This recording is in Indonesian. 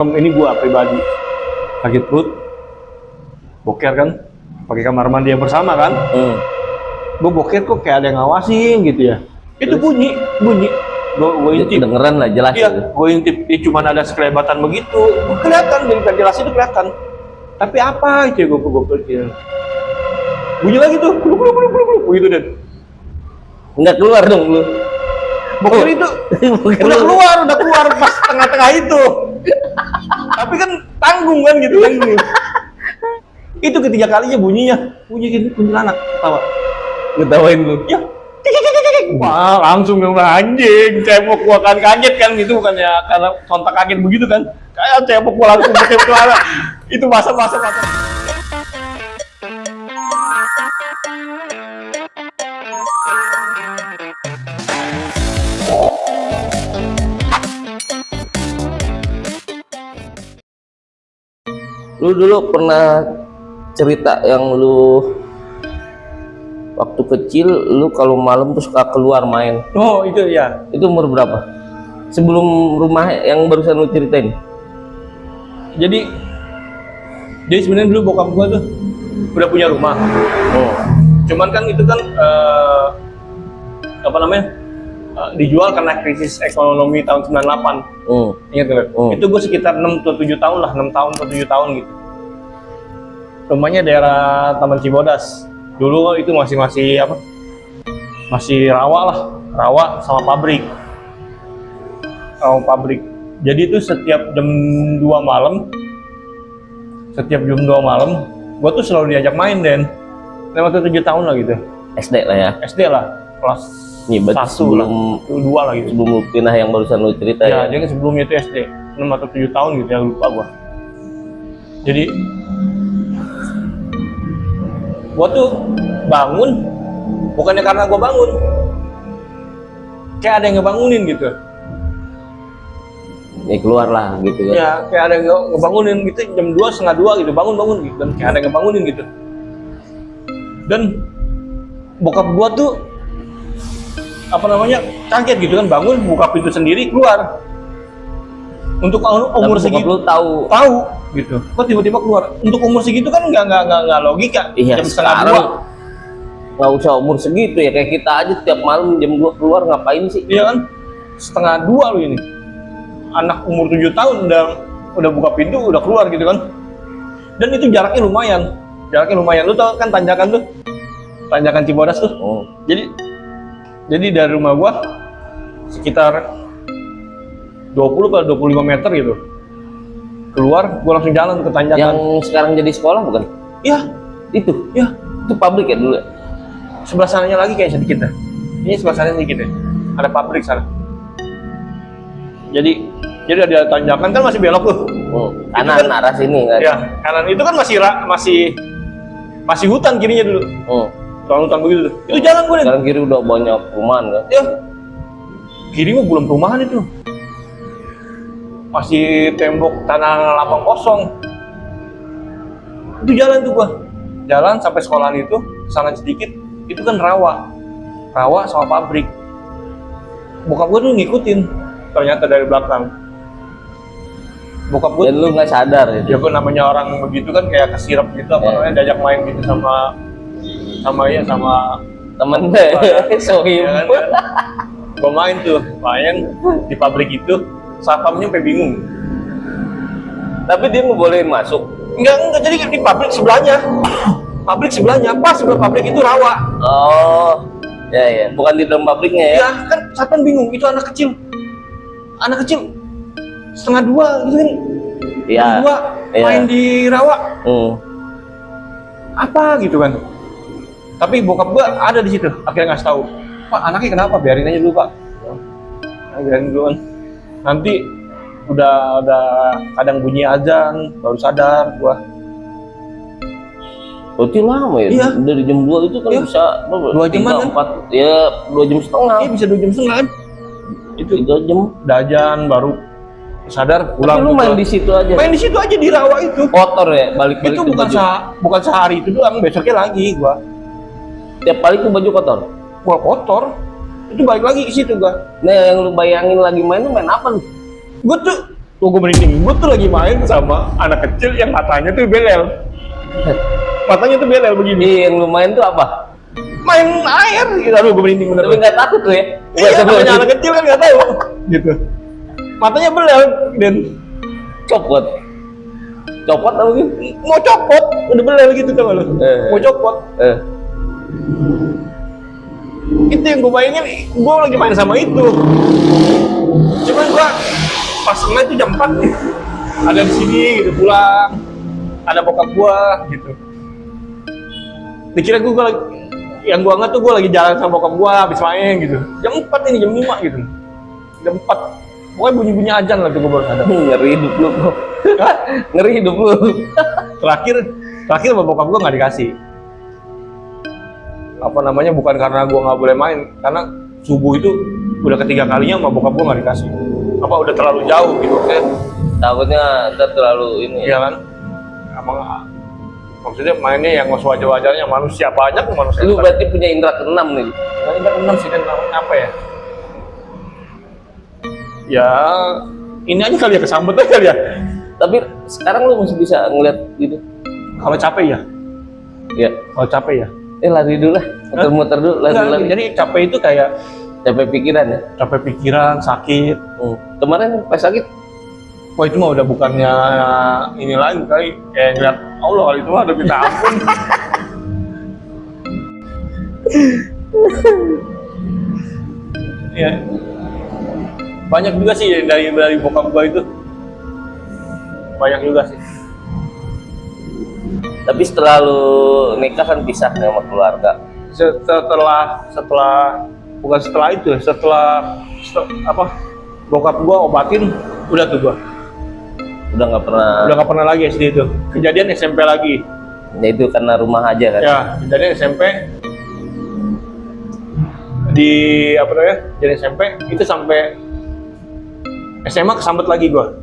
Ini gua pribadi sakit perut, boker kan, pakai kamar mandi yang bersama kan. Gua boker kok kayak ada yang ngawasin gitu ya. Itu bunyi. Gua intip. Dengeran lah jelas. Iya, gua intip. Dia cuma ada sekelebatan begitu. Kelihatan dari ventilasi itu kelihatan. Tapi apa itu ya gua pikir. Bunyi lagi tuh, begitu deh. Nggak keluar dong lu. Boker itu udah keluar pas tengah-tengah itu. Tapi kan tanggung kan gitu tanggung. Itu ketiga kalinya bunyi gitu kuntilanak ketawa. Ngetawain lu. Ya. Wah, langsung anjing, cebok gua kan kaget kan itu bukannya karena sontak kaget begitu kan. Kayak cebok gua langsung keluar. Itu masa-masa. Lu dulu pernah cerita yang lu waktu kecil lu kalau malam tuh suka keluar main. Oh, itu ya. Itu umur berapa? Sebelum rumah yang barusan lu ceritain. Jadi sebenarnya dulu bokap gua tuh udah punya rumah. Cuman kan itu kan dijual karena krisis ekonomi tahun 98. Ingat gak? Itu gue sekitar 6 atau 7 tahun lah, 6 tahun atau 7 tahun gitu. Rumahnya daerah Taman Cibodas. Dulu itu masih rawa sama pabrik. Jadi itu setiap jam 2 malam, gue tuh selalu diajak main, Den. Waktu 7 tahun lah gitu. SD lah ya. SD lah, kelas sebelum 2 lah gitu. Sebelum lu pindah yang barusan lu cerita ya. Jadi sebelumnya itu SD, 6 atau 7 tahun gitu ya, lupa gua. Jadi gua tuh bangun bukannya karena gua bangun. Kayak ada yang ngebangunin gitu. Ya keluar lah gitu kan. Ya, kayak ada yang ngebangunin gitu jam 2, setengah 2 gitu, bangun gitu. Dan kayak ada yang ngebangunin gitu. Dan bokap gua tuh kaget gitu kan, bangun buka pintu sendiri keluar. Untuk umur segitu lu tahu gitu. Kok tiba-tiba keluar? Untuk umur segitu kan nggak logika. Iya, jam setengah 2 nggak usah umur segitu ya, kayak kita aja tiap malam jam 2 keluar ngapain sih? Iya kan? Setengah 2 lu ini. Anak umur 7 tahun udah buka pintu, udah keluar gitu kan. Dan itu jaraknya lumayan. Lu tau kan tanjakan tuh. Tanjakan Cibodas tuh. Jadi dari rumah gua sekitar 20 atau 25 meter gitu. Keluar, gua langsung jalan ke tanjakan. Yang sekarang jadi sekolah bukan? Iya, Itu iya. itu pabrik ya dulu. Sebelah sananya lagi kayak sedikit ya. Ini sebelah sana sedikit ya. Ada pabrik sana. Jadi ada tanjakan kan masih belok tuh. Kanan kan, arah sini kan? Ya, kanan itu kan masih hutan kirinya dulu. Hutan begitu tuh. Itu jalan gue nih. Sekarang kiri udah banyak perumahan kan? Ya. Kiri mah belum perumahan itu. Masih tembok tanah lapang kosong. Itu jalan tuh gua. Jalan sampai sekolahan itu, kesana sedikit, itu kan rawa sama pabrik. Bokap gua tuh ngikutin, ternyata dari belakang. Bokap gua. Dan lu nggak sadar ya? Ya gua namanya orang begitu kan kayak kesirep gitu, diajak main gitu sama temen deh. Sohim. Ya kan? Gua main di pabrik itu, satpamnya sampai bingung. Tapi dia ngebolehin masuk. Enggak, jadi di pabrik sebelahnya. Pas sebelah pabrik itu rawa. Oh, ya, bukan di dalam pabriknya ya? Ya kan, satpam bingung, itu anak kecil, setengah 2 gitu kan. Iya. Main di rawa. Apa gitu kan. Tapi bokap gua ada di situ, akhirnya ngasih tahu, Pak, anaknya kenapa? Biarin aja dulu, Pak. Biarin dulu kan. Nanti udah kadang bunyi azan, baru sadar gua. Berarti lama ya? Iya. Dari jam 2 itu kan bisa 2 jam kan? 4, ya 2 jam setengah. Iya, bisa 2 jam setengah kan? Itu 3 jam. Udah azan, baru sadar, pulang. Tapi lu main di situ aja? Main di situ aja, di rawa itu. Kotor ya? Balik-balik itu bukan sehari itu doang, besoknya lagi gua. Tiap balik tuh baju kotor? Gua kotor, itu balik lagi ke situ gua. Nah, yang lu bayangin lagi main tuh main apa lu? Gua tuh gue merinding. Gue tuh lagi main sama anak kecil yang matanya tuh belel. Matanya tuh belel begini. Yang lumayan tuh apa? Main air gitu. Aduh, gue merinding bener. Tapi nggak takut tuh ya? Iya, namanya anak kecil kan nggak tahu gitu. Matanya belel dan Copot apa gitu? mau copot, udah belel gitu tuh lo. Mau copot. Itu yang gue bayangin, gue lagi main sama itu. Cuman gue pas ngeliat itu jam 4 nih, ada di sini gitu pulang, ada bokap gue gitu. Dikira gue lagi, yang gue nggak tuh gue lagi jalan sama bokap gue habis main gitu. Jam 4 ini, jam 5 gitu. Jam 4, pokoknya bunyi-bunyi ajan lah tuh gue baru sadar. Ngeri hidup lu kok. Ngeri hidup lu. Terakhir sama bokap gue nggak dikasih. Apa namanya, bukan karena gue nggak boleh main, karena subuh itu udah ketiga kalinya sama bokap gue nggak dikasih. Apa udah terlalu jauh gitu kan? Takutnya udah terlalu ini. Iya kan? Emang maksudnya mainnya yang sewajar-wajarnya, manusia banyak manusia. Lu berarti punya indra keenam nih. Nah, indra keenam sih kan namanya apa ya? Ya ini aja kali ya, kesambet aja kali ya. Tapi sekarang lu masih bisa ngeliat gitu? Kalau capek ya? Ya. Kalau capek ya? Lari dulu lah, muter-muter dulu, lari. Jadi capek itu kayak Capek pikiran ya? capek pikiran, sakit. Kemarin pas sakit, Wah itu mah udah bukannya ini lagi kali, kayak ngeliat Allah kali itu mah udah minta ampun. Ya, banyak juga sih dari bokap gua itu, banyak juga sih. tapi setelah lu nikah kan pisah sama keluarga. Setelah bukan setelah itu, setelah apa, bokap gua obatin, udah tuh gua Udah nggak pernah lagi SD itu. Kejadian SMP lagi. ya itu karena rumah aja kan? Ya, kejadian SMP di apa namanya? Jadi SMP itu sampai SMA kesambet lagi gua.